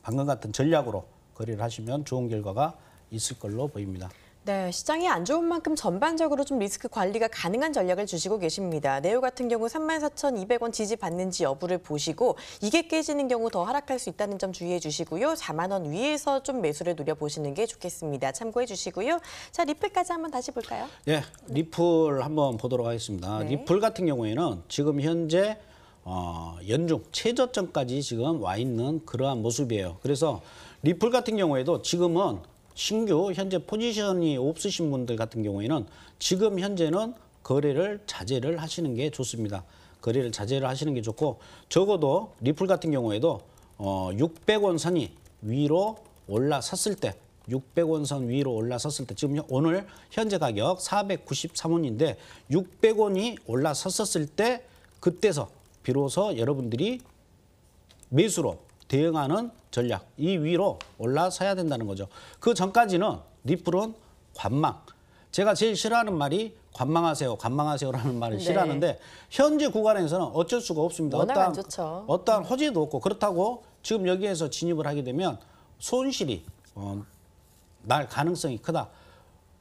방금 같은 전략으로 거래를 하시면 좋은 결과가 있을 걸로 보입니다. 네, 시장이 안 좋은 만큼 전반적으로 좀 리스크 관리가 가능한 전략을 주시고 계십니다. 네오 같은 경우 34,200원 지지받는지 여부를 보시고 이게 깨지는 경우 더 하락할 수 있다는 점 주의해 주시고요. 4만 원 위에서 좀 매수를 노려보시는 게 좋겠습니다. 참고해 주시고요. 자, 리플까지 한번 다시 볼까요? 예, 리플 한번 보도록 하겠습니다. 네. 리플 같은 경우에는 지금 현재 연중 최저점까지 지금 와 있는 그러한 모습이에요. 그래서 리플 같은 경우에도 지금은 신규 현재 포지션이 없으신 분들 같은 경우에는 지금 현재는 거래를 자제를 하시는 게 좋습니다. 거래를 자제를 하시는 게 좋고, 적어도 리플 같은 경우에도 600원 선이 위로 올라섰을 때, 600원 선 위로 올라섰을 때, 지금 오늘 현재 가격 493원인데 600원이 올라섰을 때 그때서 비로소 여러분들이 매수로 대응하는 전략, 이 위로 올라서야 된다는 거죠. 그 전까지는 리플은 관망. 제가 제일 싫어하는 말이 관망하세요, 관망하세요라는 말을 네. 싫어하는데 현재 구간에서는 어쩔 수가 없습니다. 워낙 안 좋죠. 어떠한 호재도 없고, 그렇다고 지금 여기에서 진입을 하게 되면 손실이 날 가능성이 크다.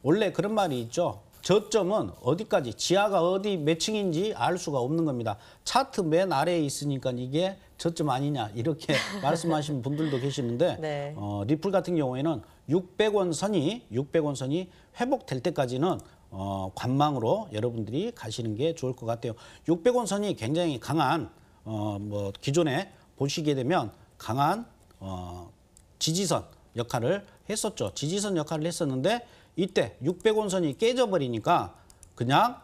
원래 그런 말이 있죠. 저점은 어디까지, 지하가 어디 몇 층인지 알 수가 없는 겁니다. 차트 맨 아래에 있으니까 이게 저점 아니냐 이렇게 말씀하시는 분들도 계시는데 네. 리플 같은 경우에는 600원 선이 회복될 때까지는 관망으로 여러분들이 가시는 게 좋을 것 같아요. 600원 선이 굉장히 강한 기존에 보시게 되면 강한 지지선 역할을 했었죠. 지지선 역할을 했었는데 이때 600원 선이 깨져버리니까 그냥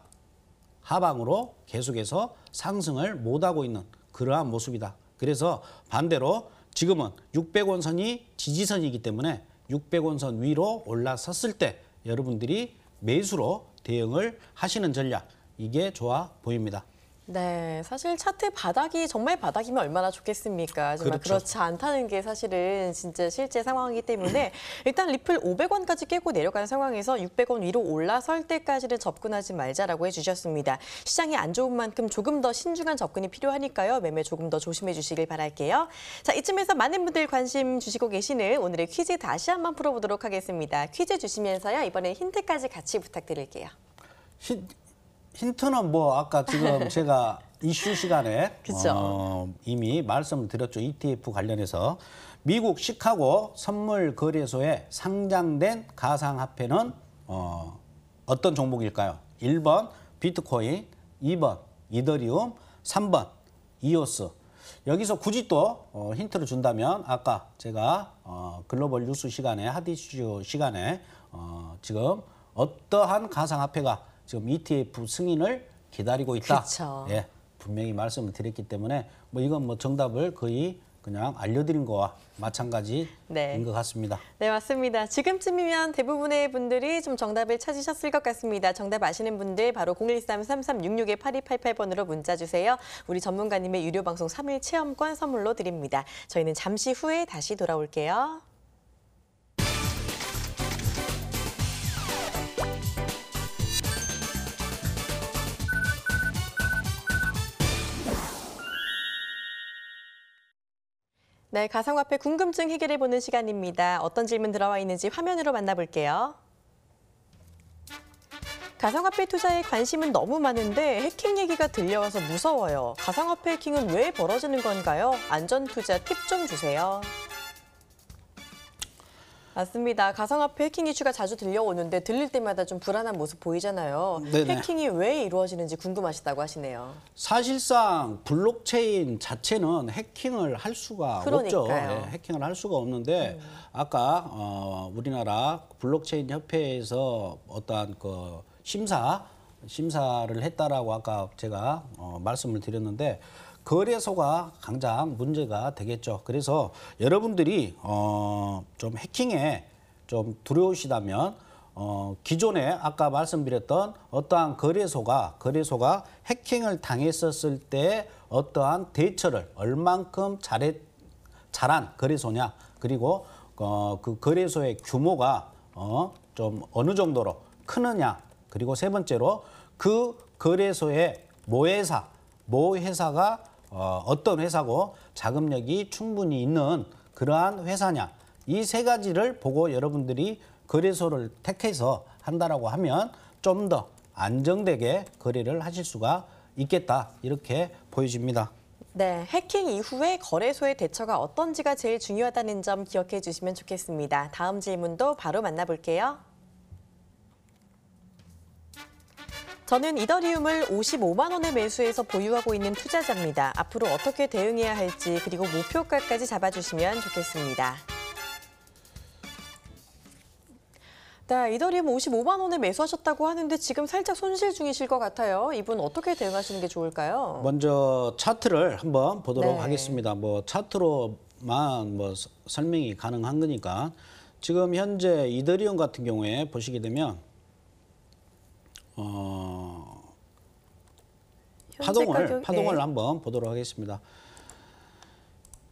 하방으로 계속해서 상승을 못하고 있는 그러한 모습이다. 그래서 반대로 지금은 600원 선이 지지선이기 때문에 600원 선 위로 올라섰을 때 여러분들이 매수로 대응을 하시는 전략, 이게 좋아 보입니다. 네, 사실 차트 바닥이 정말 바닥이면 얼마나 좋겠습니까? 정말 그렇죠. 그렇지 않다는 게 사실은 진짜 실제 상황이기 때문에 일단 리플 500원까지 깨고 내려가는 상황에서 600원 위로 올라설 때까지는 접근하지 말자라고 해주셨습니다. 시장이 안 좋은 만큼 조금 더 신중한 접근이 필요하니까요. 매매 조금 더 조심해 주시길 바랄게요. 자, 이쯤에서 많은 분들 관심 주시고 계시는 오늘의 퀴즈 다시 한번 풀어보도록 하겠습니다. 퀴즈 주시면서요. 이번에 힌트까지 같이 부탁드릴게요. 힌트는 아까 지금 제가 이슈 시간에 그쵸. 이미 말씀을 드렸죠. ETF 관련해서 미국 시카고 선물 거래소에 상장된 가상화폐는 어떤 종목일까요? 1번 비트코인, 2번 이더리움, 3번 이오스. 여기서 굳이 또 힌트를 준다면 아까 제가 글로벌 뉴스 시간에 핫이슈 시간에 지금 어떠한 가상화폐가 지금 ETF 승인을 기다리고 있다. 그쵸. 예, 분명히 말씀을 드렸기 때문에 이건 정답을 거의 그냥 알려드린 거와 마찬가지인 네. 것 같습니다. 네, 맞습니다. 지금쯤이면 대부분의 분들이 좀 정답을 찾으셨을 것 같습니다. 정답 아시는 분들 바로 013-3366-8288번으로 문자 주세요. 우리 전문가님의 유료 방송 3일 체험권 선물로 드립니다. 저희는 잠시 후에 다시 돌아올게요. 네, 가상화폐 궁금증 해결해보는 시간입니다. 어떤 질문 들어와 있는지 화면으로 만나볼게요. 가상화폐 투자에 관심은 너무 많은데 해킹 얘기가 들려와서 무서워요. 가상화폐 해킹은 왜 벌어지는 건가요? 안전 투자 팁 좀 주세요. 맞습니다. 가상화폐 해킹 이슈가 자주 들려오는데 들릴 때마다 좀 불안한 모습 보이잖아요. 네네. 해킹이 왜 이루어지는지 궁금하시다고 하시네요. 사실상 블록체인 자체는 해킹을 할 수가 없죠. 그러니까요. 예, 해킹을 할 수가 없는데 아까 우리나라 블록체인 협회에서 어떠한 심사를 했다라고 아까 제가 말씀을 드렸는데 거래소가 가장 문제가 되겠죠. 그래서 여러분들이 좀 해킹에 좀 두려우시다면 기존에 아까 말씀드렸던 어떠한 거래소가 해킹을 당했었을 때 어떠한 대처를 얼만큼 잘한 거래소냐, 그리고 그 거래소의 규모가 좀 어느 정도로 크느냐, 그리고 세 번째로 그 거래소의 모회사가 어떤 회사고 자금력이 충분히 있는 그러한 회사냐, 이 세 가지를 보고 여러분들이 거래소를 택해서 한다라고 하면 좀 더 안정되게 거래를 하실 수가 있겠다, 이렇게 보여집니다. 네, 해킹 이후에 거래소의 대처가 어떤지가 제일 중요하다는 점 기억해 주시면 좋겠습니다. 다음 질문도 바로 만나볼게요. 저는 이더리움을 55만 원에 매수해서 보유하고 있는 투자자입니다. 앞으로 어떻게 대응해야 할지, 그리고 목표가까지 잡아주시면 좋겠습니다. 네, 이더리움 55만 원에 매수하셨다고 하는데 지금 살짝 손실 중이실 것 같아요. 이분 어떻게 대응하시는 게 좋을까요? 먼저 차트를 한번 보도록 네. 하겠습니다. 뭐 차트로만 뭐 설명이 가능한 거니까 지금 현재 이더리움 같은 경우에 보시게 되면 파동을 한번 보도록 하겠습니다.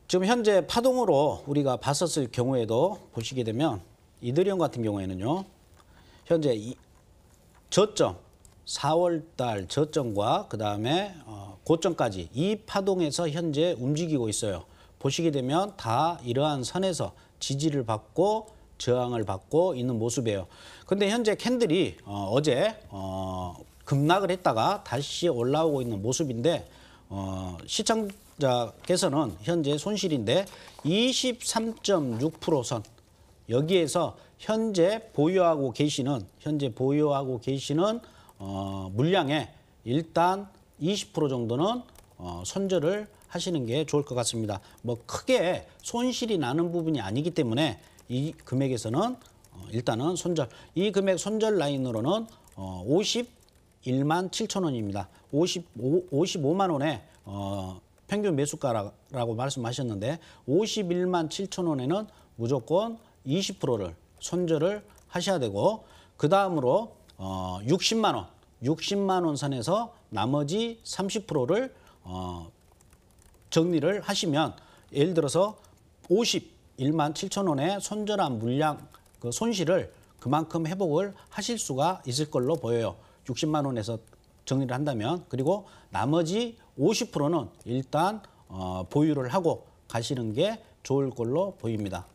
지금 현재 파동으로 우리가 봤었을 경우에도 보시게 되면 이더리움 같은 경우에는요, 현재 저점 4월달 저점과 그 다음에 고점까지 이 파동에서 현재 움직이고 있어요. 보시게 되면 다 이러한 선에서 지지를 받고 저항을 받고 있는 모습이에요. 근데 현재 캔들이 어제 급락을 했다가 다시 올라오고 있는 모습인데 시청자께서는 현재 손실인데 23.6% 선, 여기에서 현재 보유하고 계시는 물량에 일단 20% 정도는 손절을 하시는 게 좋을 것 같습니다. 뭐 크게 손실이 나는 부분이 아니기 때문에 이 금액에서는 일단은 이 금액 손절 라인으로는 51만 7천 원입니다. 55만 원에 평균 매수가라고 말씀하셨는데 51만 7천 원에는 무조건 20%를 손절을 하셔야 되고, 그 다음으로 60만 원 선에서 나머지 30%를 정리를 하시면, 예를 들어서 51만 7천 원에 손절한 물량 그 손실을 그만큼 회복을 하실 수가 있을 걸로 보여요. 60만 원에서 정리를 한다면. 그리고 나머지 50%는 일단 보유를 하고 가시는 게 좋을 걸로 보입니다.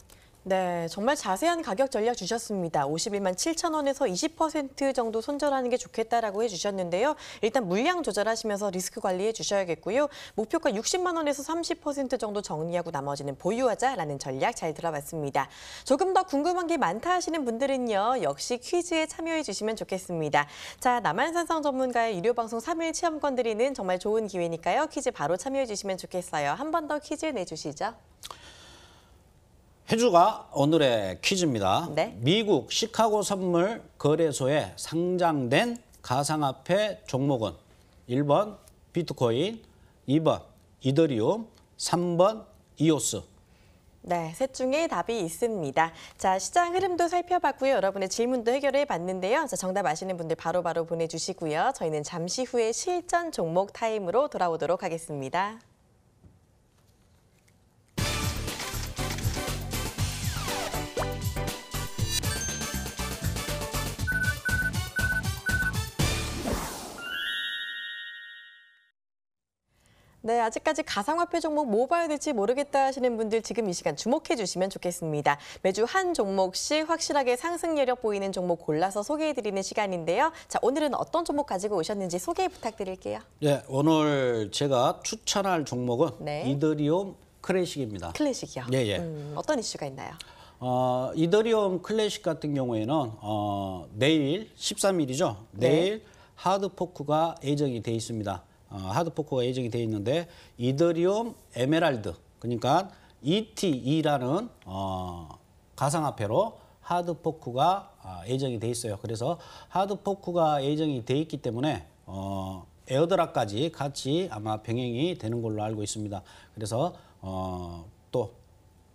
네, 정말 자세한 가격 전략 주셨습니다. 51만 7천 원에서 20% 정도 손절하는 게 좋겠다라고 해주셨는데요. 일단 물량 조절하시면서 리스크 관리해 주셔야겠고요. 목표가 60만 원에서 30% 정도 정리하고 나머지는 보유하자라는 전략 잘 들어봤습니다. 조금 더 궁금한 게 많다 하시는 분들은요, 역시 퀴즈에 참여해 주시면 좋겠습니다. 자, 남한산성 전문가의 유료방송 3일 체험권 드리는 정말 좋은 기회니까요. 퀴즈 바로 참여해 주시면 좋겠어요. 한 번 더 퀴즈 내주시죠. 해주가 오늘의 퀴즈입니다. 네. 미국 시카고 선물 거래소에 상장된 가상화폐 종목은 1번 비트코인, 2번 이더리움, 3번 이오스. 네, 셋 중에 답이 있습니다. 자, 시장 흐름도 살펴봤고요. 여러분의 질문도 해결해 봤는데요. 자, 정답 아시는 분들 바로바로 보내주시고요. 저희는 잠시 후에 실전 종목 타임으로 돌아오도록 하겠습니다. 네, 아직까지 가상화폐 종목 뭐 봐야 될지 모르겠다 하시는 분들 지금 이 시간 주목해 주시면 좋겠습니다. 매주 한 종목씩 확실하게 상승 여력 보이는 종목 골라서 소개해드리는 시간인데요. 자, 오늘은 어떤 종목 가지고 오셨는지 소개 부탁드릴게요. 네, 오늘 제가 추천할 종목은 네. 이더리움 클래식입니다. 클래식이요? 예, 예. 어떤 이슈가 있나요? 이더리움 클래식 같은 경우에는 내일 13일이죠. 네. 내일 하드포크가 예정이 돼 있습니다. 하드포크가 예정이 돼 있는데 이더리움 에메랄드, 그러니까 ETE라는 가상화폐로 하드포크가 예정이 돼 있어요. 그래서 하드포크가 예정이 돼 있기 때문에 에어드랍까지 같이 아마 병행이 되는 걸로 알고 있습니다. 그래서 또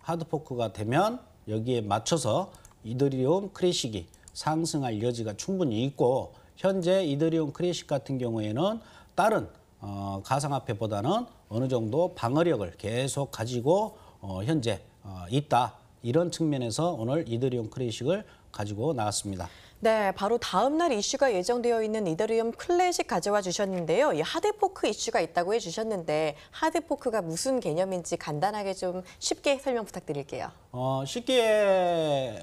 하드포크가 되면 여기에 맞춰서 이더리움 클래식이 상승할 여지가 충분히 있고 현재 이더리움 클래식 같은 경우에는 다른 가상화폐보다는 어느 정도 방어력을 계속 가지고 현재 있다. 이런 측면에서 오늘 이더리움 클래식을 가지고 나왔습니다. 네, 바로 다음 날 이슈가 예정되어 있는 이더리움 클래식 가져와 주셨는데요. 이 하드포크 이슈가 있다고 해주셨는데 하드포크가 무슨 개념인지 간단하게 좀 쉽게 설명 부탁드릴게요. 쉽게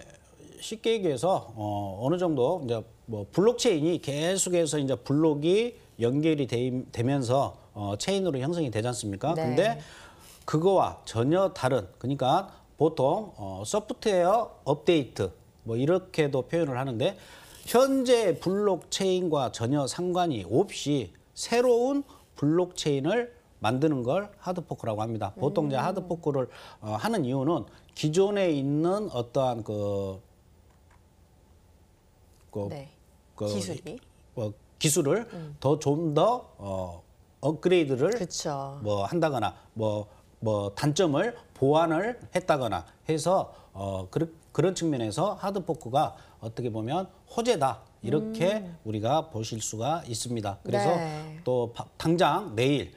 얘기해서 어느 정도 이제 뭐 블록체인이 계속해서 이제 블록이 연결이 되면서 체인으로 형성이 되지 않습니까? 네. 근데 그거와 전혀 다른, 그러니까 보통 소프트웨어 업데이트 뭐 이렇게도 표현을 하는데 현재 블록체인과 전혀 상관이 없이 새로운 블록체인을 만드는 걸 하드포크라고 합니다. 보통 이제 하드포크를 하는 이유는 기존에 있는 어떠한 네. 기술이. 기술을 좀 더 업그레이드를 그렇죠. 뭐 한다거나 뭐 단점을 보완을 했다거나 해서 그런 측면에서 하드포크가 어떻게 보면 호재다 이렇게 우리가 보실 수가 있습니다. 그래서 네. 또 당장 내일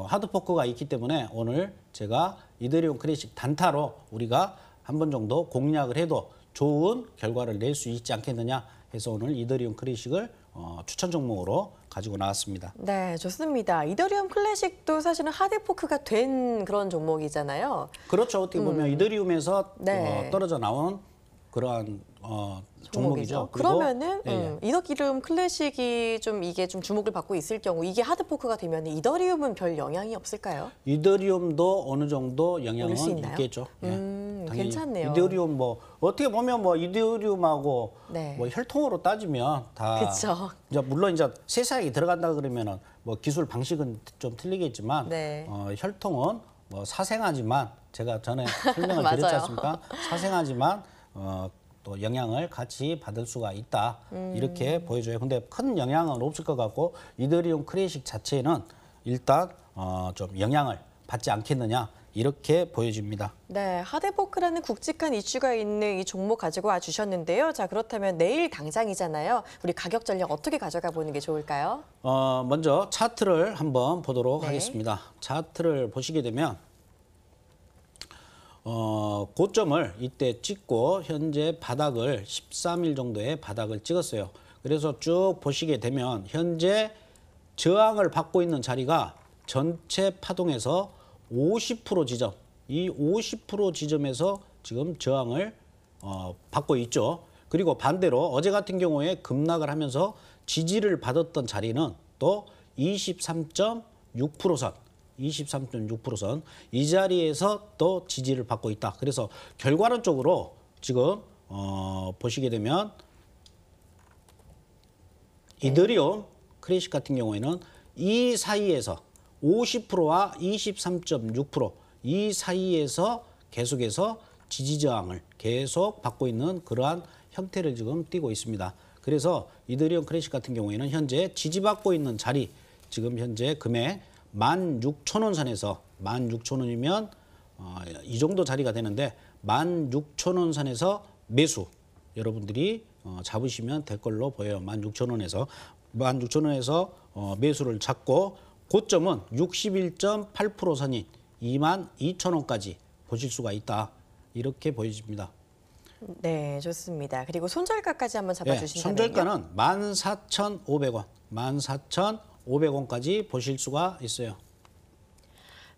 하드포크가 있기 때문에 오늘 제가 이더리움 클래식 단타로 우리가 한 번 정도 공략을 해도 좋은 결과를 낼 수 있지 않겠느냐 해서 오늘 이더리움 클래식을 추천 종목으로 가지고 나왔습니다. 네, 좋습니다. 이더리움 클래식도 사실은 하드포크가 된 그런 종목이잖아요. 그렇죠. 어떻게 보면 이더리움에서 네. 떨어져 나온 그러한 종목이죠. 그러면은 예. 이더리움 클래식이 좀 이게 좀 주목을 받고 있을 경우 이게 하드포크가 되면 이더리움은 별 영향이 없을까요? 이더리움도 어느 정도 올릴 수 영향은 있나요? 있겠죠. 예. 당연히 괜찮네요. 이더리움 뭐 어떻게 보면 뭐 이더리움하고 네. 뭐 혈통으로 따지면 다 그쵸. 이제 물론 이제 세세하게 들어간다 그러면은 뭐 기술 방식은 좀 틀리겠지만 네. 혈통은 뭐 사생하지만 제가 전에 설명을 드렸지 맞아요. 않습니까? 사생하지만 또 영향을 같이 받을 수가 있다 이렇게 보여줘요. 근데 큰 영향은 없을 것 같고 이더리움 클래식 자체는 일단 좀 영향을 받지 않겠느냐 이렇게 보여집니다. 네, 하드포크라는 굵직한 이슈가 있는 이 종목 가지고 와 주셨는데요. 자, 그렇다면 내일 당장이잖아요. 우리 가격 전략 어떻게 가져가 보는 게 좋을까요? 먼저 차트를 한번 보도록 네. 하겠습니다. 차트를 보시게 되면 고점을 이때 찍고 현재 바닥을 13일 정도의 바닥을 찍었어요. 그래서 쭉 보시게 되면 현재 저항을 받고 있는 자리가 전체 파동에서 50% 지점, 이 50% 지점에서 지금 저항을 받고 있죠. 그리고 반대로 어제 같은 경우에 급락을 하면서 지지를 받았던 자리는 또 23.6%선, 23.6%선 이 자리에서 또 지지를 받고 있다. 그래서 결과론적으로 지금 보시게 되면 이더리움 클래식 같은 경우에는 이 사이에서 50%와 23.6% 이 사이에서 계속해서 지지 저항을 계속 받고 있는 그러한 형태를 지금 띠고 있습니다. 그래서 이더리움 클래식 같은 경우에는 현재 지지받고 있는 자리 지금 현재 금액 16,000원 선에서 16,000원이면 이 정도 자리가 되는데 16,000원 선에서 매수 여러분들이 잡으시면 될 걸로 보여요. 16,000원에서 매수를 잡고 고점은 61.8% 선인 22,000원까지 보실 수가 있다. 이렇게 보여집니다. 네, 좋습니다. 그리고 손절가까지 한번 잡아주신다면요. 손절가는 14,500원, 14,500원까지 보실 수가 있어요.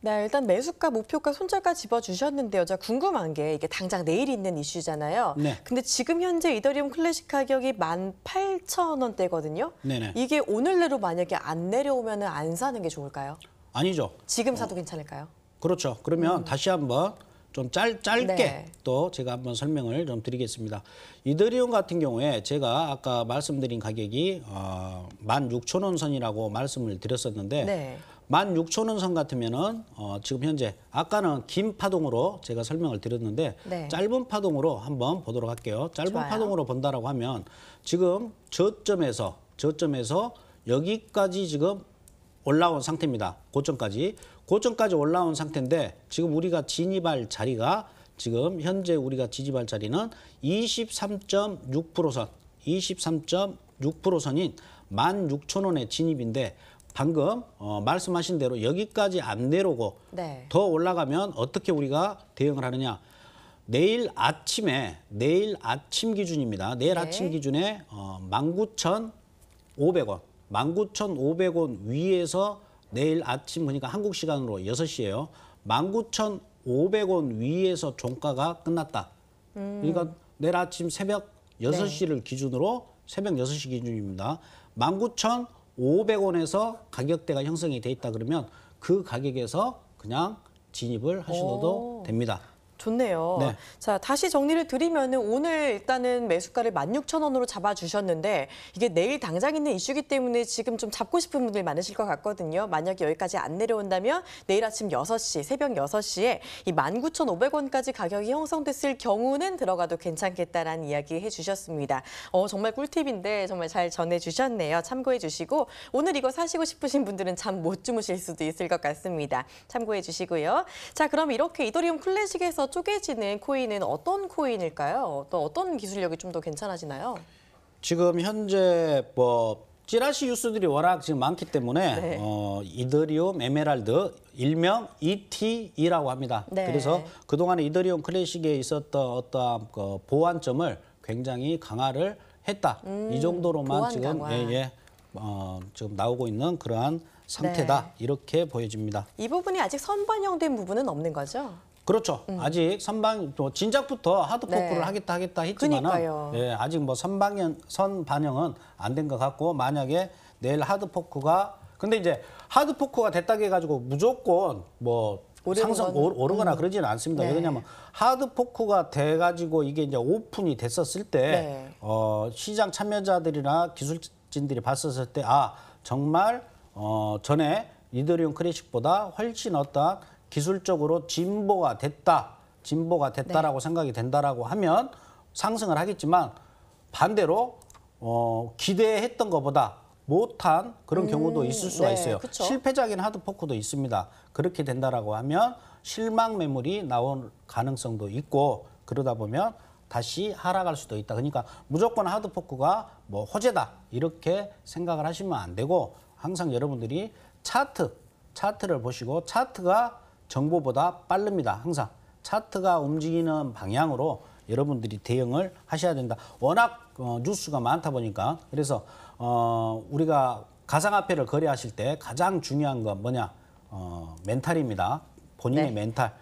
네, 일단 매수가, 목표가, 손절가 집어주셨는데요. 자, 궁금한 게 이게 당장 내일 있는 이슈잖아요. 네. 근데 지금 현재 이더리움 클래식 가격이 18,000원대거든요. 네네. 이게 오늘 내로 만약에 안 내려오면 안 사는 게 좋을까요? 아니죠. 지금 사도 괜찮을까요? 그렇죠. 그러면 다시 한번 좀 짧게 네. 또 제가 한번 설명을 좀 드리겠습니다. 이더리움 같은 경우에 제가 아까 말씀드린 가격이 16,000원 선이라고 말씀을 드렸었는데 네. 16,000원 선 같으면은 지금 현재 아까는 긴 파동으로 제가 설명을 드렸는데 네. 짧은 파동으로 한번 보도록 할게요. 짧은 좋아요. 파동으로 본다라고 하면 지금 저점에서 여기까지 지금 올라온 상태입니다. 고점까지 올라온 상태인데 지금 우리가 진입할 자리가 지금 현재 우리가 지지할 자리는 23.6%선, 23.6%선인 16,000원의 진입인데 방금 말씀하신 대로 여기까지 안 내려오고 네. 더 올라가면 어떻게 우리가 대응을 하느냐. 내일 아침 기준입니다. 내일 네. 아침 기준에 19,500원, 19,500원 위에서 내일 아침 그러니까 한국 시간으로 6시예요. 19,500원 위에서 종가가 끝났다. 그러니까 내일 아침 새벽 6시를 기준으로 새벽 6시 기준입니다. 19,500원에서 가격대가 형성이 돼 있다 그러면 그 가격에서 그냥 진입을 하셔도 됩니다. 좋네요. 네. 자, 다시 정리를 드리면은 오늘 일단은 매수가를 16,000원으로 잡아주셨는데 이게 내일 당장 있는 이슈기 때문에 지금 좀 잡고 싶은 분들 많으실 것 같거든요. 만약에 여기까지 안 내려온다면 내일 아침 6시, 새벽 6시에 이 19,500원까지 가격이 형성됐을 경우는 들어가도 괜찮겠다라는 이야기 해주셨습니다. 정말 꿀팁인데 정말 잘 전해주셨네요. 참고해 주시고 오늘 이거 사시고 싶으신 분들은 잠 못 주무실 수도 있을 것 같습니다. 참고해 주시고요. 자, 그럼 이렇게 이더리움 클래식에서 쪼개지는 코인은 어떤 코인일까요? 또 어떤 기술력이 좀 더 괜찮아지나요? 지금 현재 뭐 찌라시 뉴스들이 워낙 지금 많기 때문에 네. 이더리움 에메랄드 일명 ETE라고 합니다. 네. 그래서 그동안에 이더리움 클래식에 있었던 어떠한 그 보완점을 굉장히 강화를 했다. 이 정도로만 보완 지금 강화. 지금 나오고 있는 그러한 상태다. 네. 이렇게 보여집니다. 이 부분이 아직 선반영된 부분은 없는 거죠? 그렇죠. 아직 진작부터 하드포크를 네. 하겠다 했지만은 그러니까요. 아직 뭐 선반영은 안 된 것 같고 만약에 내일 하드포크가 근데 이제 하드포크가 됐다고 해가지고 무조건 뭐 오르는 상승 건, 오르거나 그러지는 않습니다. 네. 왜냐하면 하드포크가 돼가지고 이게 이제 오픈이 됐었을 때 네. 시장 참여자들이나 기술진들이 봤었을 때 정말 전에 이더리움 클래식보다 훨씬 어떠한 기술적으로 진보가 됐다라고 생각이 된다라고 하면 상승을 하겠지만 반대로 기대했던 것보다 못한 그런 경우도 있을 수가 네, 있어요. 그쵸. 실패작인 하드포크도 있습니다. 그렇게 된다라고 하면 실망 매물이 나올 가능성도 있고 그러다 보면 다시 하락할 수도 있다. 그러니까 무조건 하드포크가 뭐 호재다 이렇게 생각을 하시면 안 되고 항상 여러분들이 차트를 보시고 차트가 정보보다 빠릅니다. 항상 차트가 움직이는 방향으로 여러분들이 대응을 하셔야 된다. 워낙 뉴스가 많다 보니까 그래서 우리가 가상화폐를 거래하실 때 가장 중요한 건 뭐냐? 멘탈입니다. 본인의 네. 멘탈.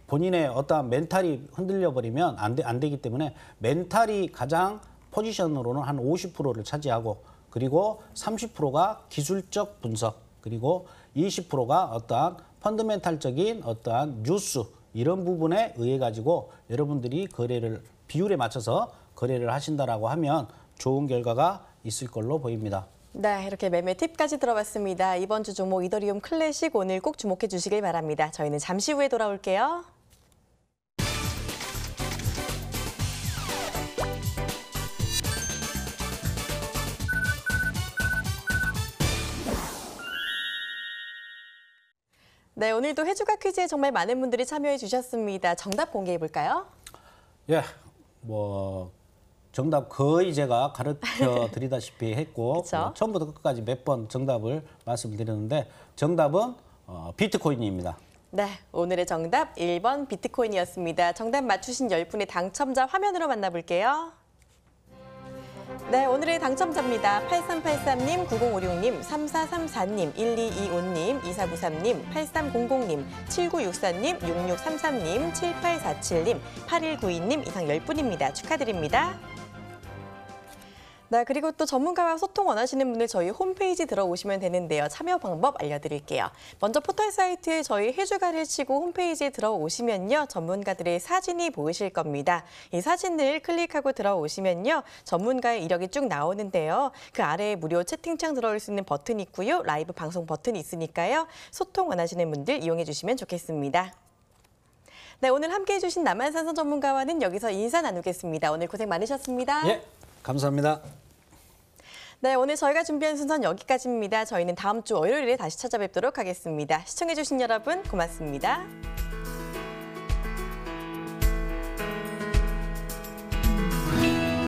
본인의 어떠한 멘탈이 흔들려 버리면 안 되기 때문에 멘탈이 가장 포지션으로는 한 50%를 차지하고 그리고 30%가 기술적 분석 그리고 20%가 어떠한 펀더멘탈적인 어떠한 뉴스 이런 부분에 의해 가지고 여러분들이 비율에 맞춰서 거래를 하신다라고 하면 좋은 결과가 있을 걸로 보입니다. 네, 이렇게 매매 팁까지 들어봤습니다. 이번 주 종목 이더리움 클래식 오늘 꼭 주목해 주시길 바랍니다. 저희는 잠시 후에 돌아올게요. 네, 오늘도 해주가 퀴즈에 정말 많은 분들이 참여해 주셨습니다. 정답 공개해 볼까요? 예, 뭐 정답 거의 제가 가르쳐 드리다시피 했고 그쵸? 처음부터 끝까지 몇 번 정답을 말씀드렸는데 정답은 비트코인입니다. 네, 오늘의 정답 1번 비트코인이었습니다. 정답 맞추신 10분의 당첨자 화면으로 만나볼게요. 네, 오늘의 당첨자입니다. 8383님, 9056님, 3434님, 1225님, 2493님, 8300님, 7964님, 6633님, 7847님, 8192님 이상 10분입니다. 축하드립니다. 네, 그리고 또 전문가와 소통 원하시는 분들 저희 홈페이지 들어오시면 되는데요. 참여 방법 알려드릴게요. 먼저 포털 사이트에 저희 해주가를 치고 홈페이지에 들어오시면요. 전문가들의 사진이 보이실 겁니다. 이 사진을 클릭하고 들어오시면요. 전문가의 이력이 쭉 나오는데요. 그 아래에 무료 채팅창 들어올 수 있는 버튼이 있고요. 라이브 방송 버튼이 있으니까요. 소통 원하시는 분들 이용해 주시면 좋겠습니다. 네, 오늘 함께해 주신 남한산성 전문가와는 여기서 인사 나누겠습니다. 오늘 고생 많으셨습니다. 예, 감사합니다. 네, 오늘 저희가 준비한 순서는 여기까지입니다. 저희는 다음 주 월요일에 다시 찾아뵙도록 하겠습니다. 시청해 주신 여러분 고맙습니다.